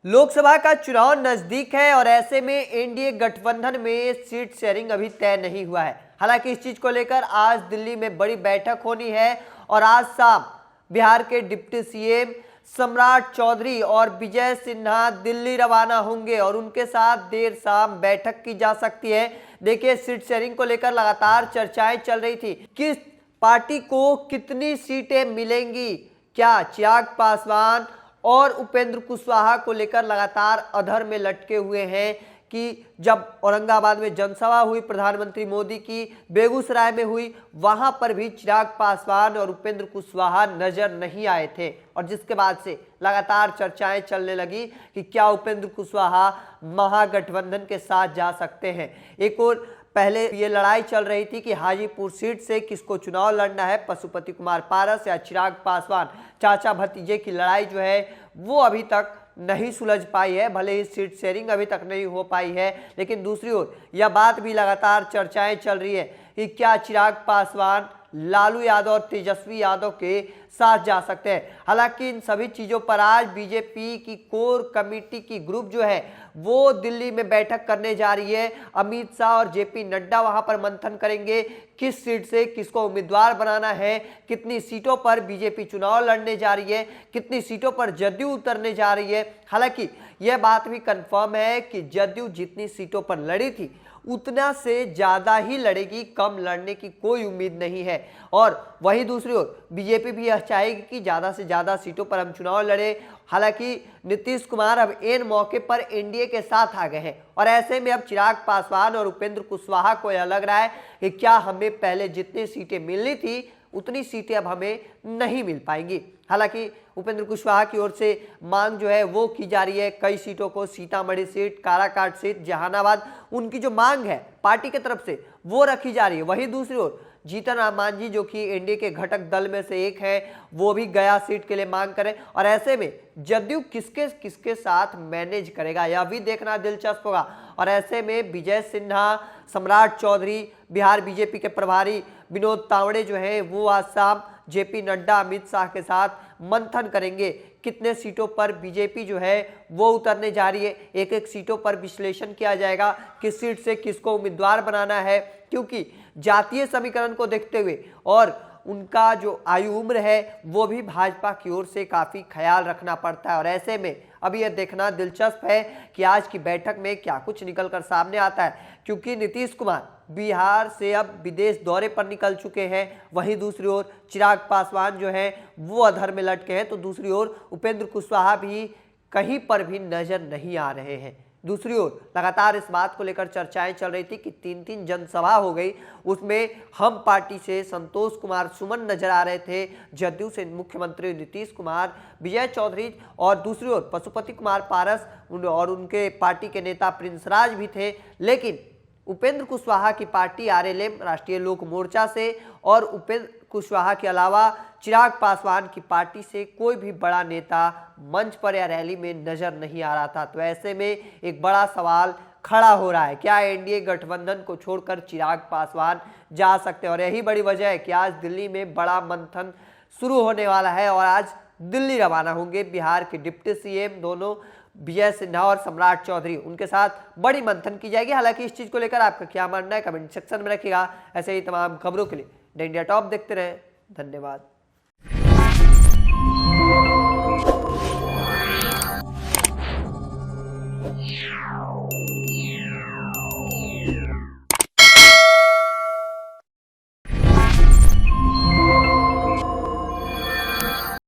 लोकसभा का चुनाव नजदीक है और ऐसे में एनडीए गठबंधन में सीट शेयरिंग अभी तय नहीं हुआ है। हालांकि इस चीज को लेकर आज दिल्ली में बड़ी बैठक होनी है और आज शाम बिहार के डिप्टी सीएम सम्राट चौधरी और विजय सिन्हा दिल्ली रवाना होंगे और उनके साथ देर शाम बैठक की जा सकती है। देखिए, सीट शेयरिंग को लेकर लगातार चर्चाएं चल रही थी। किस पार्टी को कितनी सीटें मिलेंगी, क्या चिराग पासवान और उपेंद्र कुशवाहा को लेकर लगातार अधर में लटके हुए हैं कि जब औरंगाबाद में जनसभा हुई प्रधानमंत्री मोदी की, बेगूसराय में हुई, वहां पर भी चिराग पासवान और उपेंद्र कुशवाहा नजर नहीं आए थे और जिसके बाद से लगातार चर्चाएं चलने लगी कि क्या उपेंद्र कुशवाहा महागठबंधन के साथ जा सकते हैं। एक और पहले ये लड़ाई चल रही थी कि हाजीपुर सीट से किसको चुनाव लड़ना है, पशुपति कुमार पारस या चिराग पासवान। चाचा भतीजे की लड़ाई जो है वो अभी तक नहीं सुलझ पाई है, भले ही सीट शेयरिंग अभी तक नहीं हो पाई है, लेकिन दूसरी ओर यह बात भी लगातार चर्चाएं चल रही है कि क्या चिराग पासवान लालू यादव और तेजस्वी यादव के साथ जा सकते हैं। हालांकि इन सभी चीजों पर आज बीजेपी की कोर कमेटी की ग्रुप जो है वो दिल्ली में बैठक करने जा रही है। अमित शाह और जेपी नड्डा वहां पर मंथन करेंगे किस सीट से किसको उम्मीदवार बनाना है, कितनी सीटों पर बीजेपी चुनाव लड़ने जा रही है, कितनी सीटों पर जदयू उतरने जा रही है। हालांकि यह बात भी कंफर्म है कि जदयू जितनी सीटों पर लड़ी थी उतना से ज्यादा ही लड़ेगी, कम लड़ने की कोई उम्मीद नहीं है। और वही दूसरी ओर बीजेपी भी यह चाहेगी कि ज्यादा से ज्यादा सीटों पर हम चुनाव लड़े। हालांकि नीतीश कुमार अब इन मौके पर एनडीए के साथ आ गए हैं और ऐसे में अब चिराग पासवान और उपेंद्र कुशवाहा को यह लग रहा है कि क्या हमें पहले जितनी सीटें मिलनी थी उतनी सीटें अब हमें नहीं मिल पाएंगी। हालांकि उपेंद्र कुशवाहा की ओर से मांग जो है वो की जा रही है, कई सीटों को, सीतामढ़ी सीट, काराकाट सीट, जहानाबाद, उनकी जो मांग है पार्टी की तरफ से वो रखी जा रही है। वहीं दूसरी ओर जीतन राम मांझी जो कि एनडीए के घटक दल में से एक है, वो भी गया सीट के लिए मांग करें और ऐसे में जदयू किसके किसके साथ मैनेज करेगा यह भी देखना दिलचस्प होगा। और ऐसे में विजय सिन्हा, सम्राट चौधरी, बिहार बीजेपी के प्रभारी विनोद तावड़े जो है वो आज शाम जेपी नड्डा, अमित शाह के साथ मंथन करेंगे कितने सीटों पर बीजेपी जो है वो उतरने जा रही है। एक एक सीटों पर विश्लेषण किया जाएगा किस सीट से किसको उम्मीदवार बनाना है, क्योंकि जातीय समीकरण को देखते हुए और उनका जो आयु उम्र है वो भी भाजपा की ओर से काफी ख्याल रखना पड़ता है। और ऐसे में अभी यह देखना दिलचस्प है कि आज की बैठक में क्या कुछ निकलकर सामने आता है, क्योंकि नीतीश कुमार बिहार से अब विदेश दौरे पर निकल चुके हैं। वहीं दूसरी ओर चिराग पासवान जो है वो अधर में लटके हैं, तो दूसरी ओर उपेंद्र कुशवाहा भी कहीं पर भी नजर नहीं आ रहे हैं। दूसरी ओर लगातार इस बात को लेकर चर्चाएं चल रही थी कि 3-3 जनसभा हो गई, उसमें हम पार्टी से संतोष कुमार सुमन नजर आ रहे थे, जदयू से मुख्यमंत्री नीतीश कुमार, विजय चौधरी और दूसरी ओर पशुपति कुमार पारस और उनके पार्टी के नेता प्रिंस राज भी थे। लेकिन उपेंद्र कुशवाहा की पार्टी आरएलएम राष्ट्रीय लोक मोर्चा से और उपेंद्र कुशवाहा के अलावा चिराग पासवान की पार्टी से कोई भी बड़ा नेता मंच पर या रैली में नजर नहीं आ रहा था। तो ऐसे में एक बड़ा सवाल खड़ा हो रहा है, क्या एनडीए गठबंधन को छोड़कर चिराग पासवान जा सकते हैं। और यही बड़ी वजह है कि आज दिल्ली में बड़ा मंथन शुरू होने वाला है और आज दिल्ली रवाना होंगे बिहार के डिप्टी सीएम दोनों विजय सिन्हा और सम्राट चौधरी, उनके साथ बड़ी मंथन की जाएगी। हालांकि इस चीज को लेकर आपका क्या मानना है कमेंट सेक्शन में रखिएगा। ऐसे ही तमाम खबरों के लिए द इंडिया टॉप देखते रहें। धन्यवाद।